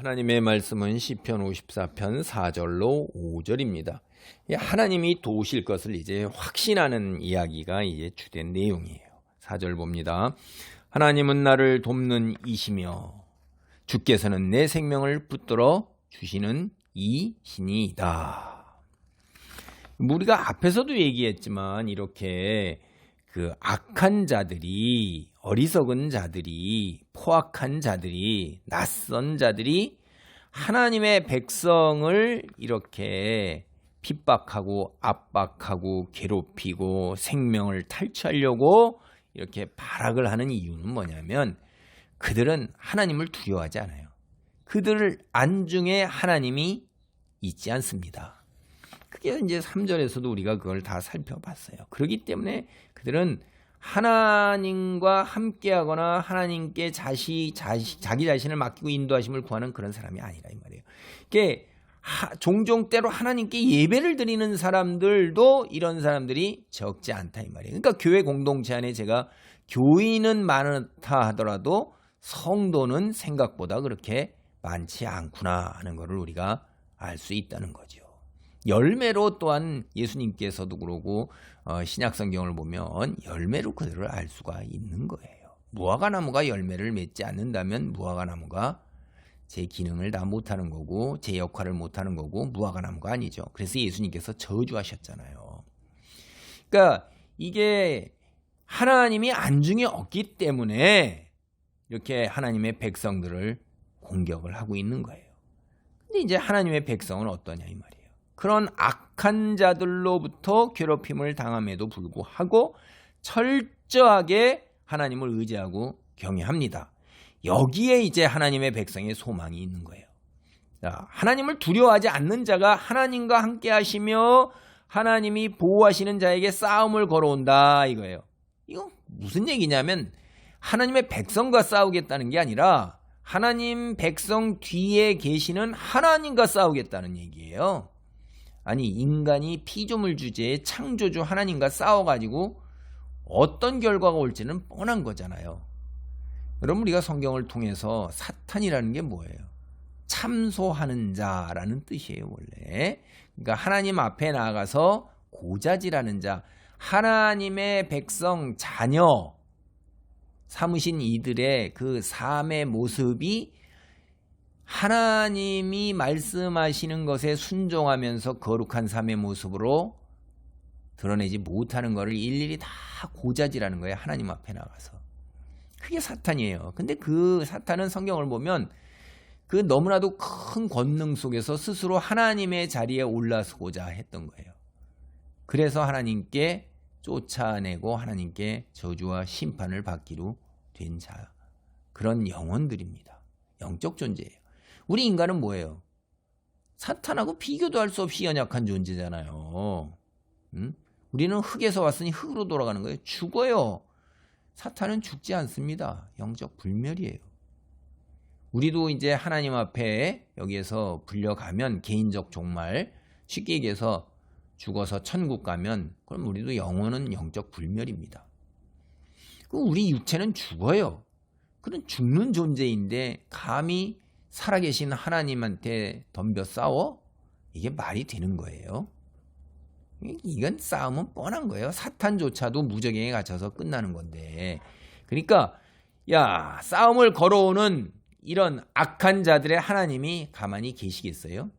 하나님의 말씀은 시편 54편 4절로 5절입니다. 하나님이 도우실 것을 이제 확신하는 이야기가 이제 주된 내용이에요. 4절 봅니다. 하나님은 나를 돕는 이시며 주께서는 내 생명을 붙들어 주시는 이신이다. 우리가 앞에서도 얘기했지만 이렇게 악한 자들이, 어리석은 자들이, 포악한 자들이, 낯선 자들이 하나님의 백성을 이렇게 핍박하고 압박하고 괴롭히고 생명을 탈취하려고 이렇게 발악을 하는 이유는 뭐냐면 그들은 하나님을 두려워하지 않아요. 그들 안중에 하나님이 있지 않습니다. 그게 이제 3절에서도 우리가 그걸 다 살펴봤어요. 그렇기 때문에 그들은 하나님과 함께하거나 하나님께 자기 자신을 맡기고 인도하심을 구하는 그런 사람이 아니라 이 말이에요. 이게 종종 때로 하나님께 예배를 드리는 사람들도 이런 사람들이 적지 않다 이 말이에요. 그러니까 교회 공동체 안에 제가 교인은 많다 하더라도 성도는 생각보다 그렇게 많지 않구나 하는 것을 우리가 알 수 있다는 거죠. 열매로 또한 예수님께서도 그러고 신약 성경을 보면 열매로 그들을 알 수가 있는 거예요. 무화과 나무가 열매를 맺지 않는다면 무화과 나무가 제 기능을 다 못하는 거고 제 역할을 못하는 거고 무화과 나무가 아니죠. 그래서 예수님께서 저주하셨잖아요. 그러니까 이게 하나님이 안중에 없기 때문에 이렇게 하나님의 백성들을 공격을 하고 있는 거예요. 근데 이제 하나님의 백성은 어떠냐 이 말이에요. 그런 악한 자들로부터 괴롭힘을 당함에도 불구하고 철저하게 하나님을 의지하고 경외합니다. 여기에 이제 하나님의 백성의 소망이 있는 거예요. 자, 하나님을 두려워하지 않는 자가 하나님과 함께 하시며 하나님이 보호하시는 자에게 싸움을 걸어온다 이거예요. 이거 무슨 얘기냐면 하나님의 백성과 싸우겠다는 게 아니라 하나님 백성 뒤에 계시는 하나님과 싸우겠다는 얘기예요. 아니 인간이 피조물 주제에 창조주 하나님과 싸워가지고 어떤 결과가 올지는 뻔한 거잖아요. 여러분 우리가 성경을 통해서 사탄이라는 게 뭐예요? 참소하는 자라는 뜻이에요 원래. 그러니까 하나님 앞에 나아가서 고자질하는 자, 하나님의 백성 자녀 삼으신 이들의 그 삶의 모습이 하나님이 말씀하시는 것에 순종하면서 거룩한 삶의 모습으로 드러내지 못하는 것을 일일이 다 고자질하는 거예요. 하나님 앞에 나가서. 그게 사탄이에요. 근데 그 사탄은 성경을 보면 그 너무나도 큰 권능 속에서 스스로 하나님의 자리에 올라서고자 했던 거예요. 그래서 하나님께 쫓아내고 하나님께 저주와 심판을 받기로 된 자. 그런 영혼들입니다. 영적 존재예요. 우리 인간은 뭐예요? 사탄하고 비교도 할 수 없이 연약한 존재잖아요. 우리는 흙에서 왔으니 흙으로 돌아가는 거예요. 죽어요. 사탄은 죽지 않습니다. 영적 불멸이에요. 우리도 이제 하나님 앞에 여기에서 불려가면 개인적 종말, 쉽게 얘기해서 죽어서 천국 가면 그럼 우리도 영혼은 영적 불멸입니다. 우리 육체는 죽어요. 그런 죽는 존재인데 감히 살아계신 하나님한테 덤벼 싸워? 이게 말이 되는 거예요. 이건 싸움은 뻔한 거예요. 사탄조차도 무적행에 갇혀서 끝나는 건데. 그러니까 싸움을 걸어오는 이런 악한 자들의 하나님이 가만히 계시겠어요?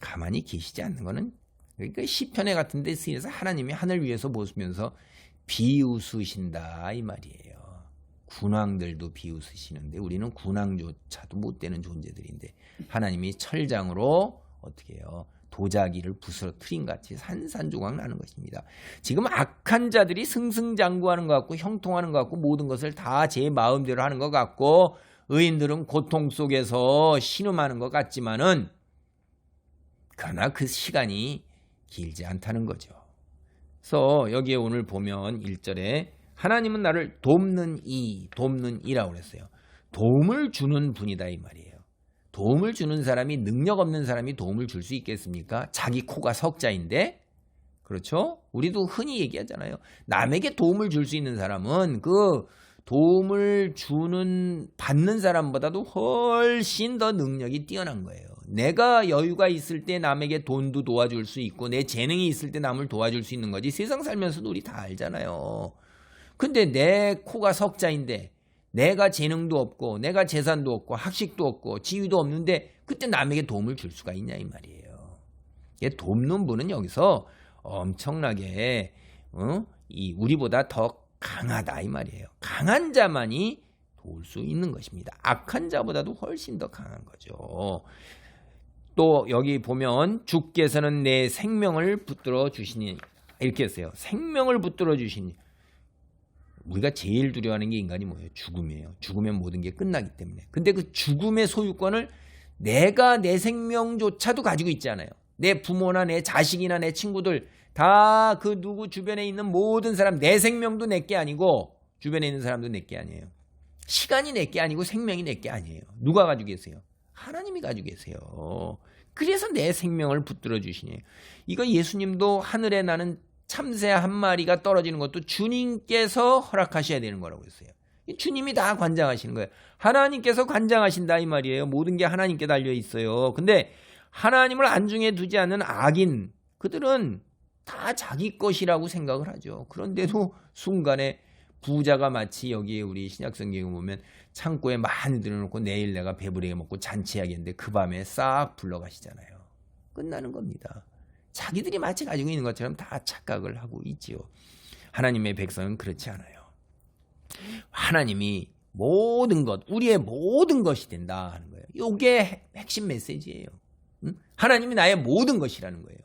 가만히 계시지 않는 거는 그러니까 시편에 같은 데 쓰여서 하나님이 하늘 위에서 보시면서 비웃으신다 이 말이에요. 군왕들도 비웃으시는데 우리는 군왕조차도 못 되는 존재들인데 하나님이 철장으로 어떻게 해요? 도자기를 부스러뜨린 같이 산산조각 나는 것입니다. 지금 악한 자들이 승승장구하는 것 같고 형통하는 것 같고 모든 것을 다 제 마음대로 하는 것 같고 의인들은 고통 속에서 신음하는 것 같지만은 그러나 그 시간이 길지 않다는 거죠. 그래서 여기에 오늘 보면 1절에 하나님은 나를 돕는 이라고 그랬어요. 도움을 주는 분이다 이 말이에요. 도움을 주는 사람이 능력 없는 사람이 도움을 줄 수 있겠습니까? 자기 코가 석자인데 그렇죠? 우리도 흔히 얘기하잖아요. 남에게 도움을 줄 수 있는 사람은 그 도움을 받는 사람보다도 훨씬 더 능력이 뛰어난 거예요. 내가 여유가 있을 때 남에게 돈도 도와줄 수 있고 내 재능이 있을 때 남을 도와줄 수 있는 거지. 세상 살면서도 우리 다 알잖아요. 근데 내 코가 석자인데 내가 재능도 없고 내가 재산도 없고 학식도 없고 지위도 없는데 그때 남에게 도움을 줄 수가 있냐 이 말이에요. 돕는 분은 여기서 엄청나게 우리보다 더 강하다 이 말이에요. 강한 자만이 도울 수 있는 것입니다. 악한 자보다도 훨씬 더 강한 거죠. 또 여기 보면 주께서는 내 생명을 붙들어 주시니 이렇게 했어요. 생명을 붙들어 주시니 우리가 제일 두려워하는 게 인간이 뭐예요? 죽음이에요. 죽으면 모든 게 끝나기 때문에. 근데 그 죽음의 소유권을 내가 내 생명조차도 가지고 있지 않아요. 내 부모나 내 자식이나 내 친구들 다 그 누구 주변에 있는 모든 사람 내 생명도 내게 아니고 주변에 있는 사람도 내게 아니에요. 시간이 내게 아니고 생명이 내게 아니에요. 누가 가지고 계세요? 하나님이 가지고 계세요. 그래서 내 생명을 붙들어 주시니 이거 예수님도 하늘에 나는 참새 한 마리가 떨어지는 것도 주님께서 허락하셔야 되는 거라고 했어요. 주님이 다 관장하시는 거예요. 하나님께서 관장하신다 이 말이에요. 모든 게 하나님께 달려 있어요. 근데 하나님을 안중에 두지 않는 악인 그들은 다 자기 것이라고 생각을 하죠. 그런데도 순간에 부자가 마치 여기에 우리 신약성경에 보면 창고에 많이 들여놓고 내일 내가 배부르게 먹고 잔치하겠는데 그 밤에 싹 불러가시잖아요. 끝나는 겁니다. 자기들이 마치 가지고 있는 것처럼 다 착각을 하고 있지요. 하나님의 백성은 그렇지 않아요. 하나님이 모든 것, 우리의 모든 것이 된다 하는 거예요. 이게 핵심 메시지예요. 하나님이 나의 모든 것이라는 거예요.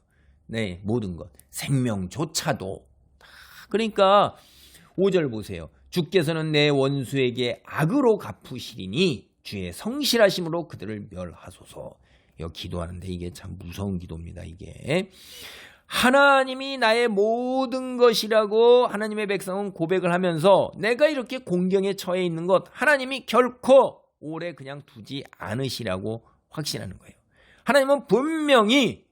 네, 모든 것. 생명조차도. 그러니까 5절 보세요. 주께서는 내 원수에게 악으로 갚으시리니 주의 성실하심으로 그들을 멸하소서. 이거 기도하는데 이게 참 무서운 기도입니다. 이게 하나님이 나의 모든 것이라고 하나님의 백성은 고백을 하면서 내가 이렇게 공경에 처해 있는 것 하나님이 결코 오래 그냥 두지 않으시라고 확신하는 거예요. 하나님은 분명히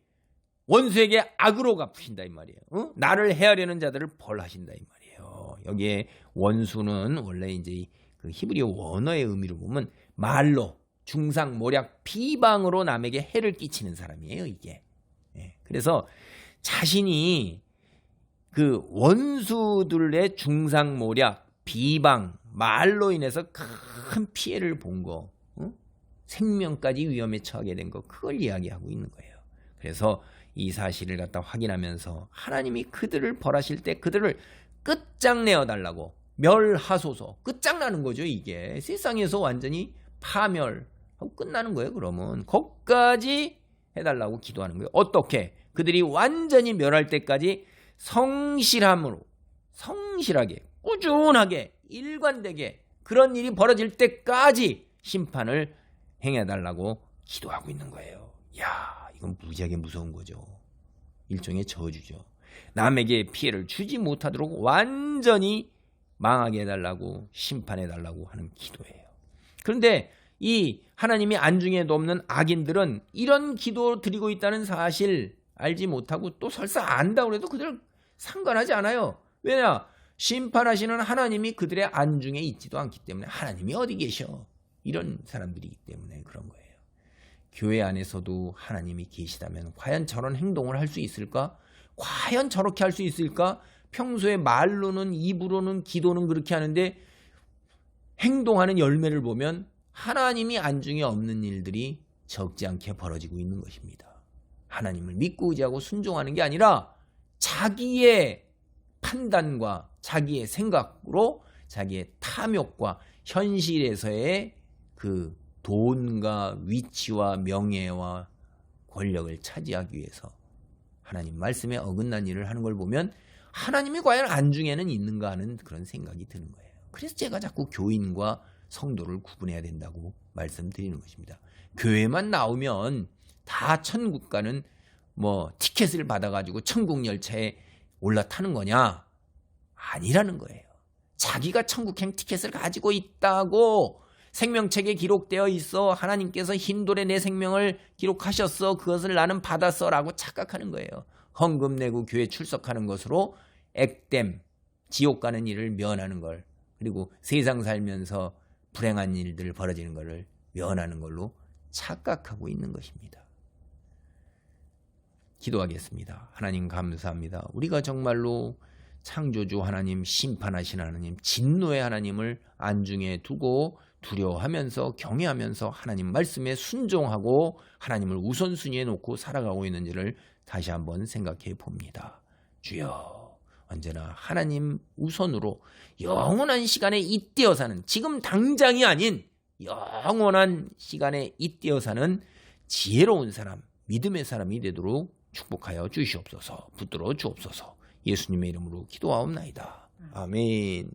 원수에게 악으로 갚으신다 이 말이에요. 나를 해하려는 자들을 벌하신다 이 말이에요. 여기에 원수는 원래 이제 그 히브리어 원어의 의미를 보면 말로 중상, 모략, 비방으로 남에게 해를 끼치는 사람이에요, 이게. 그래서 자신이 그 원수들의 중상, 모략, 비방, 말로 인해서 큰 피해를 본 거, 생명까지 위험에 처하게 된 거, 그걸 이야기하고 있는 거예요. 그래서 이 사실을 갖다 확인하면서 하나님이 그들을 벌하실 때 그들을 끝장내어 달라고 멸하소서. 끝장나는 거죠, 이게. 세상에서 완전히 파멸하고 끝나는 거예요, 그러면. 거기까지 해달라고 기도하는 거예요. 어떻게? 그들이 완전히 멸할 때까지 성실함으로, 성실하게, 꾸준하게, 일관되게 그런 일이 벌어질 때까지 심판을 행해달라고 기도하고 있는 거예요. 이야, 이건 무지하게 무서운 거죠. 일종의 저주죠. 남에게 피해를 주지 못하도록 완전히 망하게 해달라고 심판해달라고 하는 기도예요. 그런데 이 하나님이 안중에도 없는 악인들은 이런 기도 드리고 있다는 사실 알지 못하고 또 설사 안다고 해도 그들 상관하지 않아요. 왜냐? 심판하시는 하나님이 그들의 안중에 있지도 않기 때문에 하나님이 어디 계셔? 이런 사람들이기 때문에 그런 거예요. 교회 안에서도 하나님이 계시다면 과연 저런 행동을 할 수 있을까? 과연 저렇게 할 수 있을까? 평소에 말로는 입으로는 기도는 그렇게 하는데 행동하는 열매를 보면 하나님이 안중에 없는 일들이 적지 않게 벌어지고 있는 것입니다. 하나님을 믿고 의지하고 순종하는 게 아니라 자기의 판단과 자기의 생각으로 자기의 탐욕과 현실에서의 그 돈과 위치와 명예와 권력을 차지하기 위해서 하나님 말씀에 어긋난 일을 하는 걸 보면 하나님이 과연 안중에는 있는가 하는 그런 생각이 드는 거예요. 그래서 제가 자꾸 교인과 성도를 구분해야 된다고 말씀드리는 것입니다. 교회만 나오면 다 천국 가는 뭐 티켓을 받아가지고 천국 열차에 올라타는 거냐? 아니라는 거예요. 자기가 천국행 티켓을 가지고 있다고 생명책에 기록되어 있어 하나님께서 흰 돌에 내 생명을 기록하셨어 그것을 나는 받았어 라고 착각하는 거예요. 헌금 내고 교회 출석하는 것으로 액땜 지옥 가는 일을 면하는 걸 그리고 세상 살면서 불행한 일들 벌어지는 것을 면하는 걸로 착각하고 있는 것입니다. 기도하겠습니다. 하나님 감사합니다. 우리가 정말로 창조주 하나님, 심판하신 하나님, 진노의 하나님을 안중에 두고 두려워하면서 경외하면서 하나님 말씀에 순종하고 하나님을 우선순위에 놓고 살아가고 있는지를 다시 한번 생각해 봅니다. 주여, 언제나 하나님 우선으로 영원한 시간에 잇대어 사는, 지금 당장이 아닌 영원한 시간에 잇대어 사는 지혜로운 사람, 믿음의 사람이 되도록 축복하여 주시옵소서. 붙들어 주옵소서. 예수님의 이름으로 기도하옵나이다. 아멘.